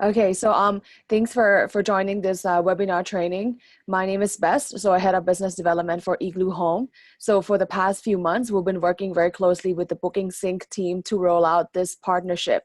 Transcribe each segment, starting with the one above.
Okay, so thanks for joining this webinar training. My name is Bess, so I head up business development for Igloo Home. So for the past few months, we've been working very closely with the BookingSync team to roll out this partnership.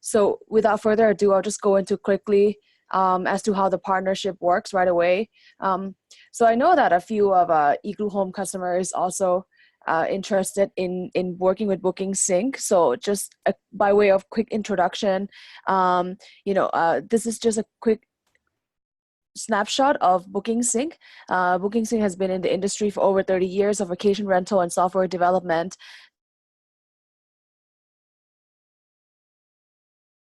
So without further ado, I'll just go into quickly as to how the partnership works right away. So I know that a few of Igloo Home customers also interested in working with BookingSync. So just by way of quick introduction, this is just a quick snapshot of BookingSync. BookingSync has been in the industry for over 30 years of vacation rental and software development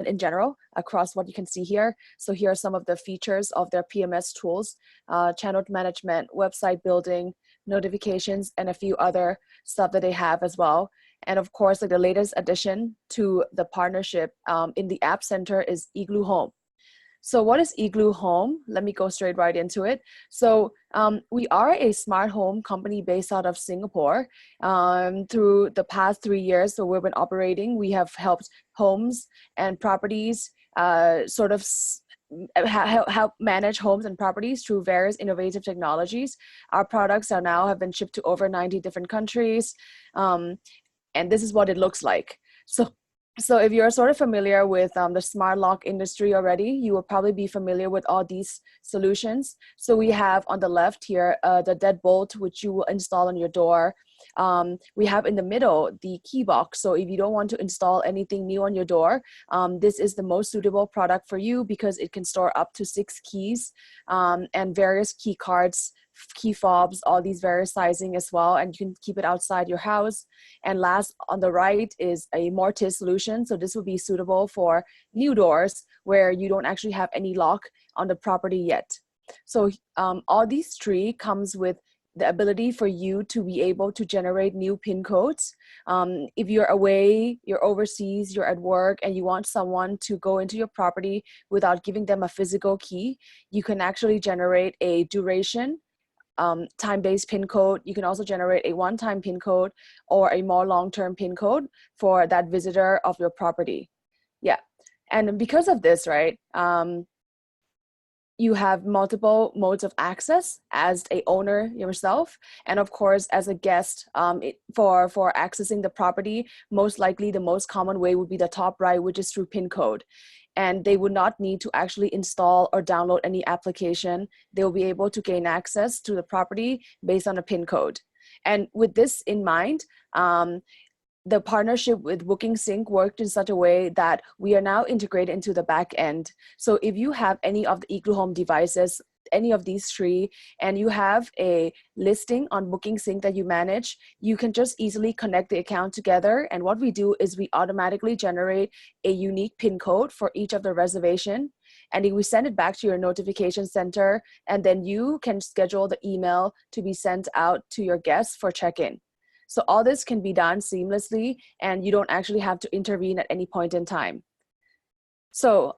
in general across what you can see here. So here are some of the features of their PMS tools, channel management, website building, notifications, and a few other stuff that they have as well. And of course, like the latest addition to the partnership in the App Center is Igloo Home. So what is Igloo Home? Let me go straight right into it. So we are a smart home company based out of Singapore. Through the past 3 years, so we've been operating, we have helped homes and properties help manage homes and properties through various innovative technologies. Our products are now have been shipped to over 90 different countries. And this is what it looks like. So if you're sort of familiar with the smart lock industry already, you will probably be familiar with all these solutions. So we have on the left here, the deadbolt, which you will install on your door. We have in the middle, the Keybox. So if you don't want to install anything new on your door, this is the most suitable product for you because it can store up to 6 keys and various key cards, key fobs, all these various sizing as well, and you can keep it outside your house. And last on the right is a mortise solution. So this will be suitable for new doors where you don't actually have any lock on the property yet. So all these three comes with the ability for you to be able to generate new PIN codes. If you're away, you're overseas, you're at work, and you want someone to go into your property without giving them a physical key, you can actually generate a duration time-based PIN code. You can also generate a one-time PIN code or a more long-term PIN code for that visitor of your property. Yeah, and because of this, right, you have multiple modes of access as a owner yourself, and of course as a guest for accessing the property. Most likely the most common way would be the top right, which is through PIN code. And they would not need to actually install or download any application. They will be able to gain access to the property based on a PIN code. And with this in mind, the partnership with BookingSync worked in such a way that we are now integrated into the back end. So if you have any of the Igloo Home devices, any of these three, and you have a listing on BookingSync that you manage, you can just easily connect the account together. And what we do is we automatically generate a unique PIN code for each of the reservation. And then we send it back to your notification center, and then you can schedule the email to be sent out to your guests for check-in. So all this can be done seamlessly, and you don't actually have to intervene at any point in time. So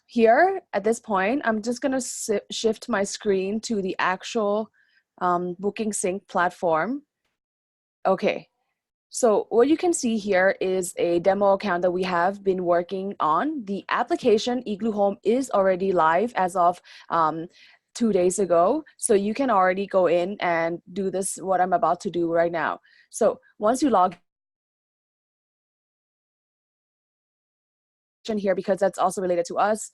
here at this point, I'm just going to shift my screen to the actual BookingSync platform. Okay, so what you can see here is a demo account that we have been working on. The application Igloo Home is already live as of 2 days ago. So you can already go in and do this, what I'm about to do right now. So once you log in here, because that's also related to us,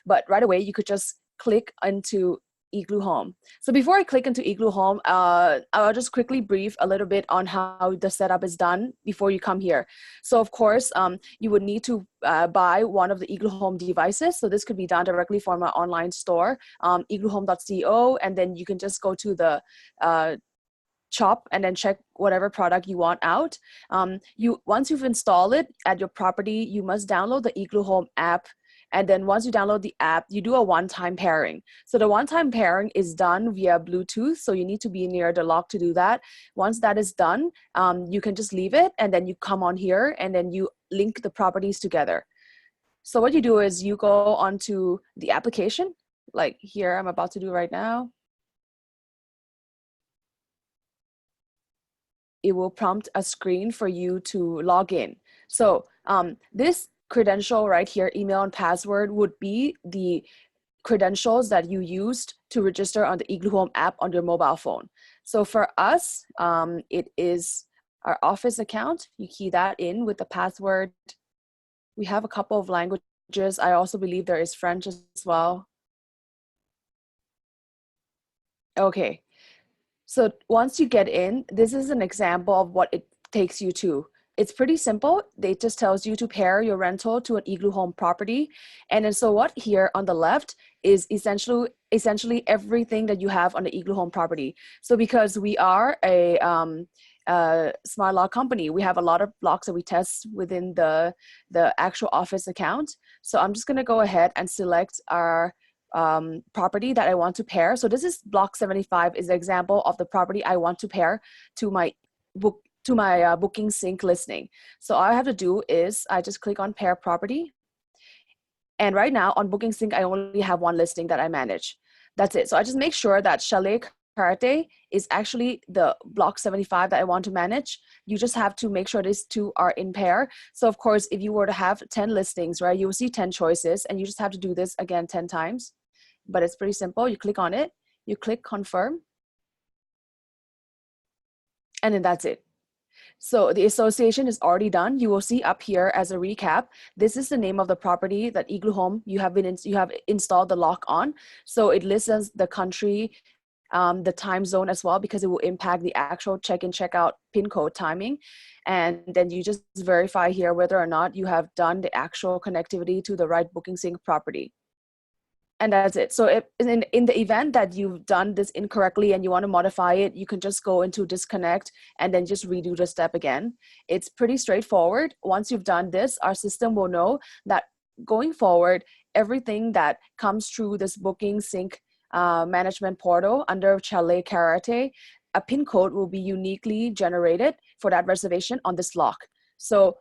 but right away you could just click into Igloo Home. So before I click into Igloo Home, I'll just quickly brief a little bit on how the setup is done before you come here. So of course, you would need to buy one of the Igloo Home devices. So this could be done directly from our online store, igloohome.co, and then you can just go to the shop and then check whatever product you want out. Once you've installed it at your property, you must download the Igloo Home app. And then once you download the app, you do a one-time pairing. So the one-time pairing is done via Bluetooth. So you need to be near the lock to do that. Once that is done, you can just leave it, and then you come on here and then you link the properties together. So what you do is you go onto the application, like here I'm about to do right now. It will prompt a screen for you to log in. So this credential right here, email and password, would be the credentials that you used to register on the Igloo Home app on your mobile phone. So for us, it is our office account. You key that in with the password. We have a couple of languages. I also believe there is French as well. Okay, so once you get in, this is an example of what it takes you to. It's pretty simple. It just tells you to pair your rental to an Igloo Home property. And then so what here on the left is essentially everything that you have on the Igloo Home property. So because we are a smart lock company, we have a lot of locks that we test within the actual office account. So I'm just gonna go ahead and select our property that I want to pair. So this is block 75 is an example of the property I want to pair to my BookingSync listing. So all I have to do is I just click on pair property. And right now on BookingSync, I only have one listing that I manage. That's it. So I just make sure that Chalet Karate is actually the block 75 that I want to manage. You just have to make sure these two are in pair. So of course, if you were to have 10 listings, right, you will see 10 choices and you just have to do this again 10 times. But it's pretty simple. You click on it, you click confirm, and then that's it. So the association is already done. You will see up here as a recap, this is the name of the property that Igloo Home you have installed the lock on. So it lists as the country, the time zone as well, because it will impact the actual check-in, check-out PIN code timing. And then you just verify here whether or not you have done the actual connectivity to the right BookingSync property. And that's it. So if in the event that you've done this incorrectly and you want to modify it, you can just go into disconnect and then just redo the step again. It's pretty straightforward. Once you've done this, our system will know that going forward, everything that comes through this BookingSync management portal under Chalet Karate, a PIN code will be uniquely generated for that reservation on this lock. So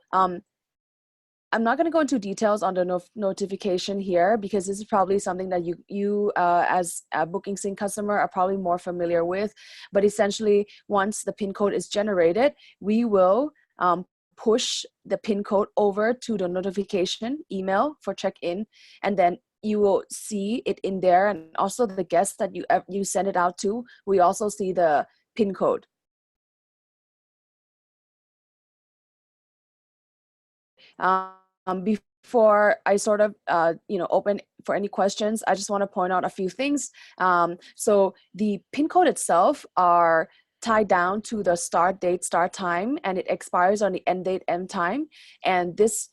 I'm not going to go into details on the notification here because this is probably something that you as a BookingSync customer are probably more familiar with. But essentially, once the PIN code is generated, we will push the PIN code over to the notification email for check-in, and then you will see it in there. And also the guests that you send it out to, we also see the PIN code. Before I sort of open for any questions, I just want to point out a few things. So the PIN code itself are tied down to the start date, start time, and it expires on the end date, end time. And this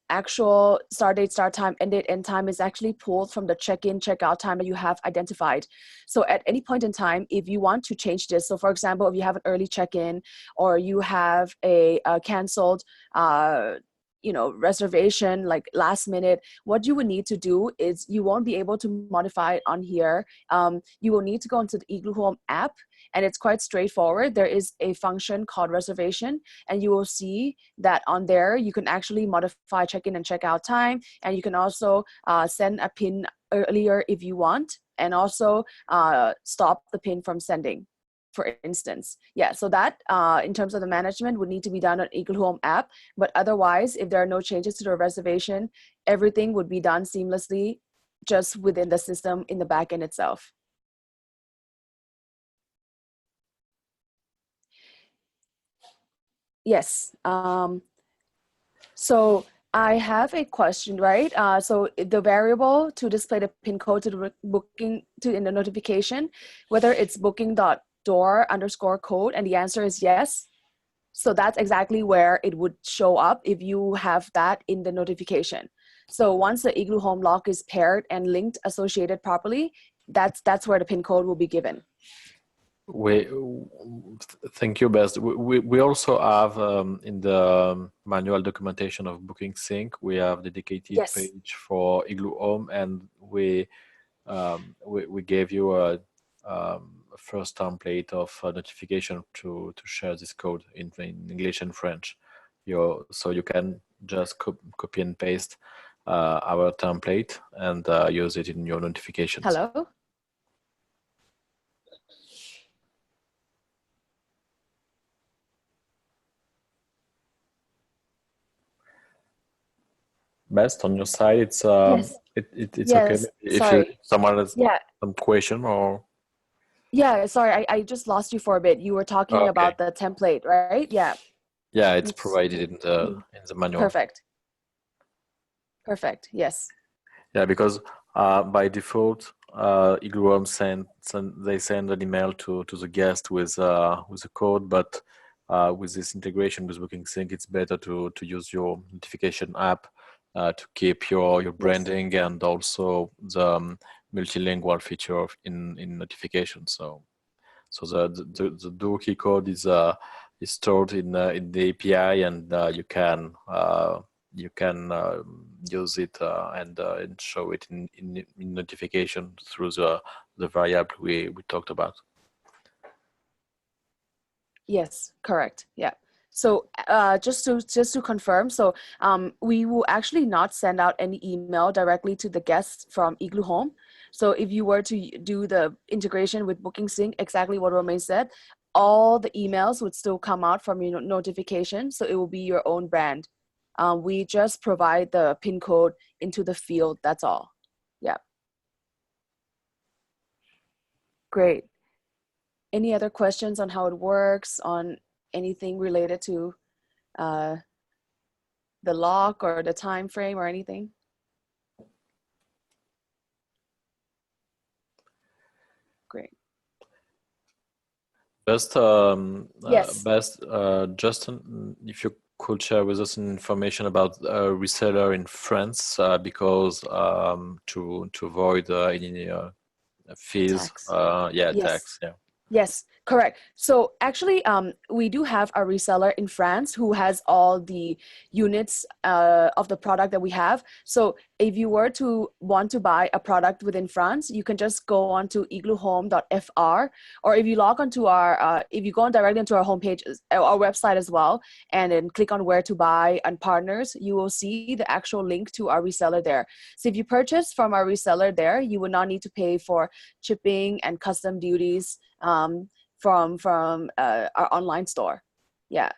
actual start date, start time, end date, end time is actually pulled from the check-in, check-out time that you have identified. So at any point in time, if you want to change this, so for example, if you have an early check-in or you have a canceled reservation like last minute, what you would need to do is you won't be able to modify it on here. You will need to go into the Igloo Home app, and it's quite straightforward. There is a function called reservation, and you will see that on there you can actually modify check-in and check-out time, and you can also send a PIN earlier if you want, and also stop the PIN from sending, for instance. Yeah, so that in terms of the management would need to be done on Igloo Home app, but otherwise, if there are no changes to the reservation, everything would be done seamlessly just within the system in the backend itself. Yes. So I have a question, right? So the variable to display the PIN code to the booking in the notification, whether it's booking.door_code, and the answer is yes. So that's exactly where it would show up if you have that in the notification. So once the Igloo Home lock is paired and linked, associated properly, that's where the PIN code will be given. Thank you, Bess. We also have in the manual documentation of BookingSync, we have dedicated page for Igloo Home, and we gave you a first template of notification to share this code in English and French. So you can just copy and paste our template and use it in your notifications. Hello? best on your side. It's Yes. it's okay Yes. if you Sorry. someone has Yeah. some question or Yeah. Sorry. I just lost you for a bit. You were talking okay. about the template, right? Yeah. Yeah, it's It's provided in mhm. the manual. Perfect. Perfect. Yes. Yeah, because by default, Igloo Home they send an email to the guest with a code, but with this integration with BookingSync, it's better to use your notification app to keep your Yes. branding and also the multilingual feature in notifications. So the dual key code is stored in the API, and you can use it and show it in notification through the variable we talked about. Yes, correct. Yeah. So just to confirm, so we will actually not send out any email directly to the guests from Igloo Home. So if you were to do the integration with BookingSync, exactly what Romain said, all the emails would still come out from your notification. So it will be your own brand. We just provide the PIN code into the field. That's all. Yeah. Great. Any other questions on how it works, on anything related to uh, the lock or the time frame or anything? Great. Best, Yes, Justin, if you could share with us some information about reseller in France, because to avoid any fees, tax. yeah, Yes. tax, yeah. Yes, correct. So actually, we do have a reseller in France who has all the units of the product that we have. So if you were to want to buy a product within France, you can just go on to igloohome.fr, or if you log onto if you go on directly into our homepage, our website as well, and then click on where to buy and partners, you will see the actual link to our reseller there. So if you purchase from our reseller there, you will not need to pay for shipping and custom duties from our online store. Yeah.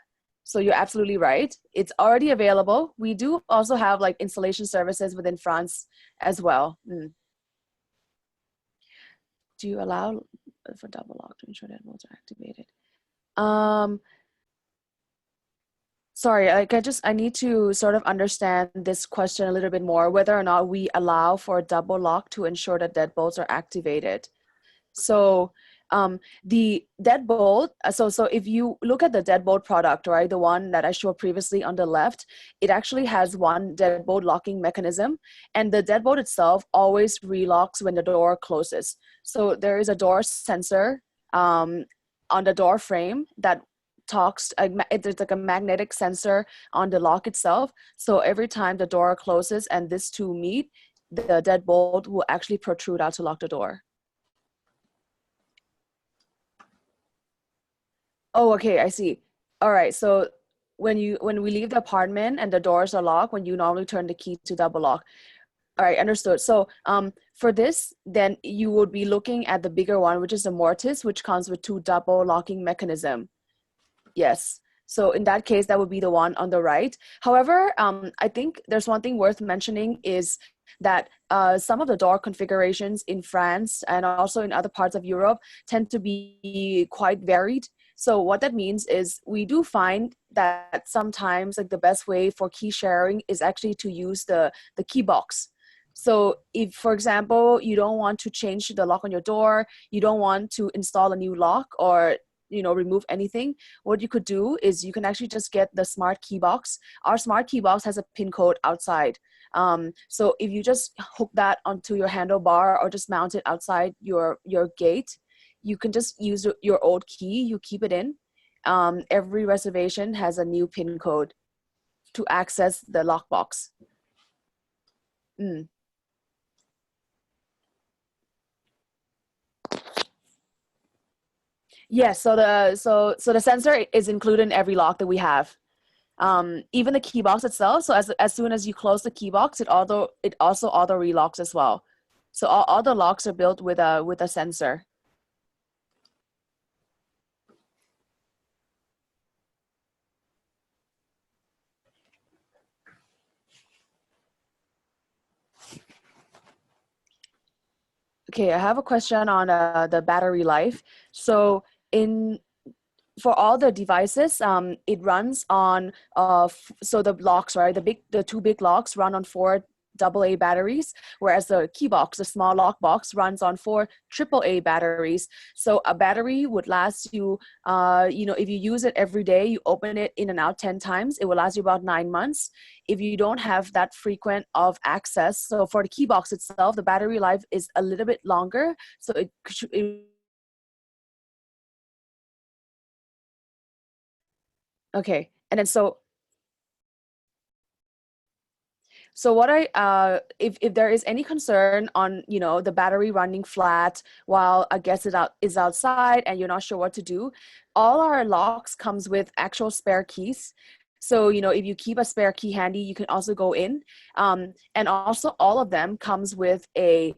So you're absolutely right. It's already available. We do also have like installation services within France as well. Do you allow for double lock to ensure that modes are activated? Um, Sorry, I need to sort of understand this question a little bit more, whether or not we allow for a double lock to ensure that deadbolts are activated. So the deadbolt, so if you look at the deadbolt product, right, the one that I showed previously on the left, it actually has one deadbolt locking mechanism, and the deadbolt itself always relocks when the door closes. So there is a door sensor on the door frame that talks, it's like a magnetic sensor on the lock itself. So every time the door closes and these two meet, the deadbolt will actually protrude out to lock the door. Oh, okay, I see. All right, so when we leave the apartment and the doors are locked, when you normally turn the key to double lock. All right, understood. So for this, then you would be looking at the bigger one, which is the Mortise, which comes with two double locking mechanism. Yes. So in that case, that would be the one on the right. However, I think there's one thing worth mentioning is that some of the door configurations in France and also in other parts of Europe tend to be quite varied. So what that means is we do find that sometimes like the best way for key sharing is actually to use the key box. So if, for example, you don't want to change the lock on your door, you don't want to install a new lock or remove anything, what you could do is you can actually just get the Smart Keybox. Our Smart Keybox has a pin code outside. So if you just hook that onto your handlebar or just mount it outside your gate, you can just use your old key, you keep it in. Every reservation has a new pin code to access the lockbox. Mm. Yes, so the sensor is included in every lock that we have. Even the key box itself. So as soon as you close the key box, it also auto relocks as well. So all the locks are built with a sensor. Okay, I have a question on the battery life. So for all the devices, it runs on so the locks, right? The two big locks run on 4 AA batteries, whereas the key box, the small lock box, runs on 4 AAA batteries. So a battery would last you, if you use it every day, you open it in and out 10 times, it will last you about 9 months. If you don't have that frequent of access, so for the key box itself, the battery life is a little bit longer. So it okay. And then so what if there is any concern on, the battery running flat while a guest is outside and you're not sure what to do, all our locks comes with actual spare keys. So, if you keep a spare key handy, you can also go in. And also all of them comes with a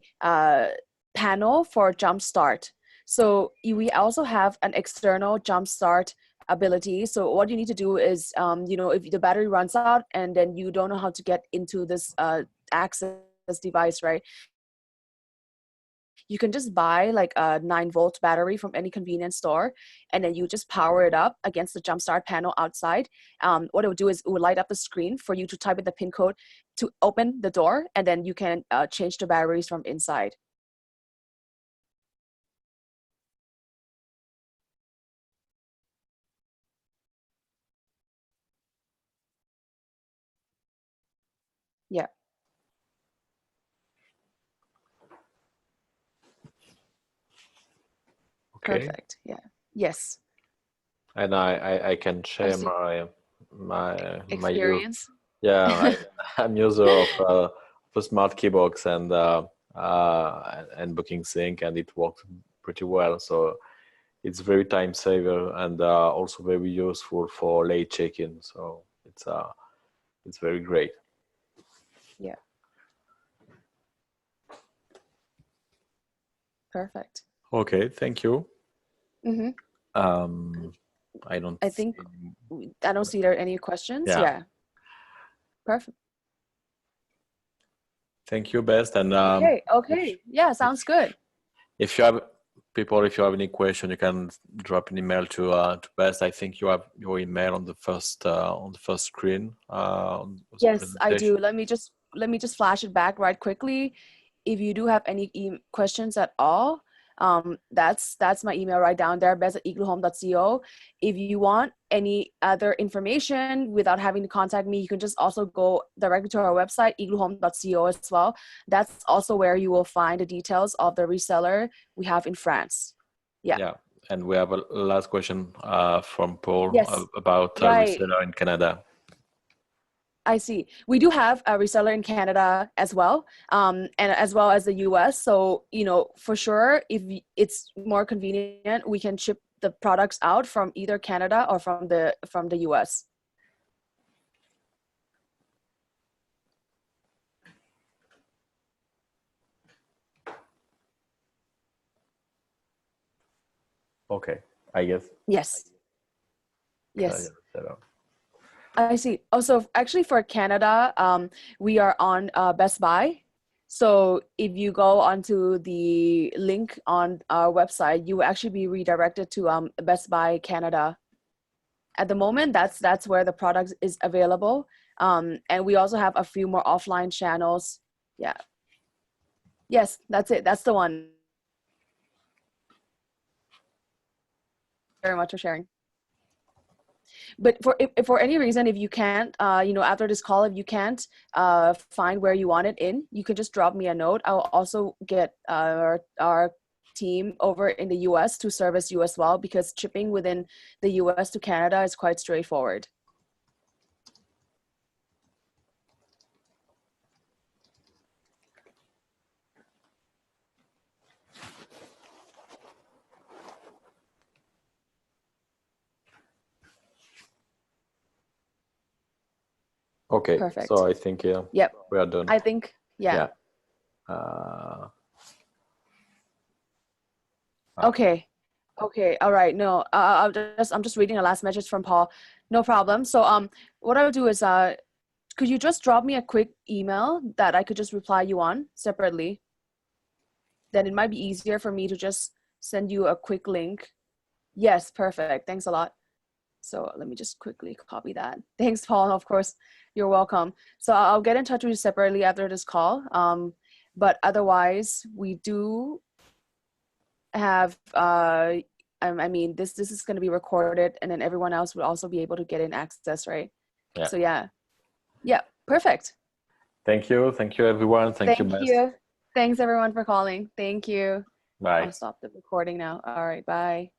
panel for jump start. So we also have an external jump start ability. So what you need to do is, if the battery runs out and then you don't know how to get into this access device, right? You can just buy like a 9-volt battery from any convenience store, and then you just power it up against the jumpstart panel outside. What it would do is it would light up the screen for you to type in the PIN code to open the door, and then you can change the batteries from inside. Yeah. Okay. Perfect. Yeah. Yes. And I can share See. my use. Experience. Yeah, I'm user of a Smart Keybox and BookingSync, and it works pretty well. So it's very time saver and also very useful for late check-in. So it's very great. Yeah. Perfect. Okay, thank you. Mm-hmm. I don't I see. think I don't see there any questions. Yeah. Yeah. Perfect. Thank you, Best. And Okay. if, Okay. Yeah, sounds good. if you have if you have any question, you can drop an email to Best. I think you have your email on the first screen on the Yes, I presentation. do. Let me just flash it back right quickly. If you do have any questions at all, that's my email right down there, best@igloohome.co. If you want any other information without having to contact me, you can just also go directly to our website, igloohome.co as well. That's also where you will find the details of the reseller we have in France. Yeah. Yeah, and we have a last question from Paul Yes. about Right. reseller in Canada. I see. We do have a reseller in Canada as well, and as well as the US. So, for sure, if it's more convenient, we can ship the products out from either Canada or from the US. Okay, I guess. Yes. Yes. Canada. I see. Also, actually, for Canada, we are on Best Buy. So if you go onto the link on our website, you will actually be redirected to Best Buy Canada. At the moment, that's where the product is available. And we also have a few more offline channels. Yeah. Yes, that's it. That's the one. Very much for sharing. But if for any reason, if you can't, after this call, if you can't find where you want it in, you can just drop me a note. I'll also get our team over in the US to service you as well, because shipping within the US to Canada is quite straightforward. Okay, Perfect. so I think Yep. we are done. I think, yeah. Okay. Okay. All right. No, I'm just reading the last message from Paul. No problem. So what I would do is could you just drop me a quick email that I could just reply you on separately? then it might be easier for me to just send you a quick link. Yes, perfect. Thanks a lot. So let me just quickly copy that. Thanks, Paul. Of course, you're welcome. So I'll get in touch with you separately after this call. But otherwise, we do have, I mean, this is going to be recorded, and then everyone else will also be able to get in access, right? Yeah. So yeah, perfect. Thank you everyone. Thank you, Bess. Thanks everyone for calling. Thank you. Bye. I'll stop the recording now. All right, bye.